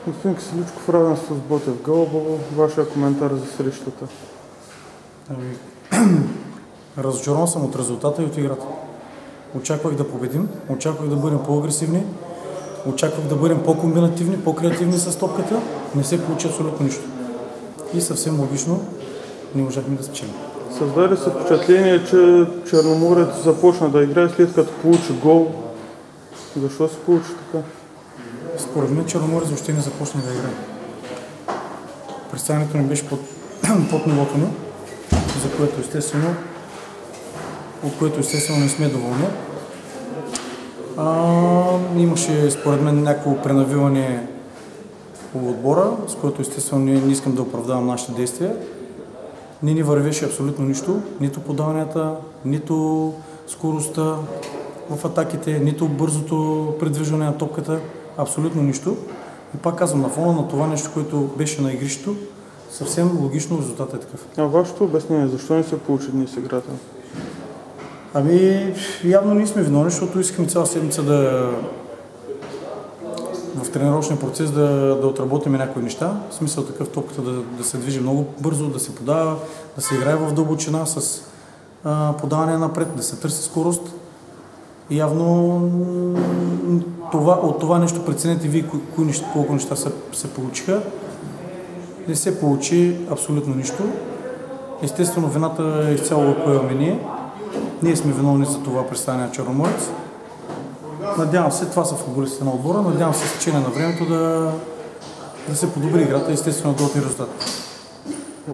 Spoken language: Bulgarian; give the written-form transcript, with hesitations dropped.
Господин Киселичков, равенство с Ботев Гълъбово. Вашия коментар за срещата? Разочарован съм от резултата и от играта. Очаквах да победим, очаквах да бъдем по-агресивни, очаквах да бъдем по-комбинативни, по-креативни с топката. Не се получи абсолютно нищо. И съвсем логично не можахме да спечелим. Създаде се впечатление, че Черноморец започна да играе след като получи гол. Защо се получи така? Според мен Черноморец въобще не започна да играе. Представянето ни беше под нивото ни, от което естествено не сме доволни. Имаше според мен някакво пренавиване по отбора, с което естествено не искам да оправдавам нашите действия. Не ни вървеше абсолютно нищо, нито подаванията, нито скоростта в атаките, нито бързото придвижване на топката, абсолютно нищо. И пак казвам, на фона на това нещо, което беше на игрището, съвсем логично резултатът е такъв. А вашето обяснение, защо не се получи днес играта? Явно ние сме виновни, защото искаме цяла седмица в тренировъчния процес да отработим някои неща. В смисъл такъв топката да се движи много бързо, да се подава, да се играе в дълбочина с подаване напред, да се търси скорост. И явно от това нещо преценете вие колко неща се получиха. Не се получи абсолютно нищо. Естествено, вината изцяло поемаме ние. Ние сме виновни за това представяне на Черноморец. Надявам се, това са футболистите на отбора, надявам се с течение на времето да се подобри играта и естествено да отни резултат.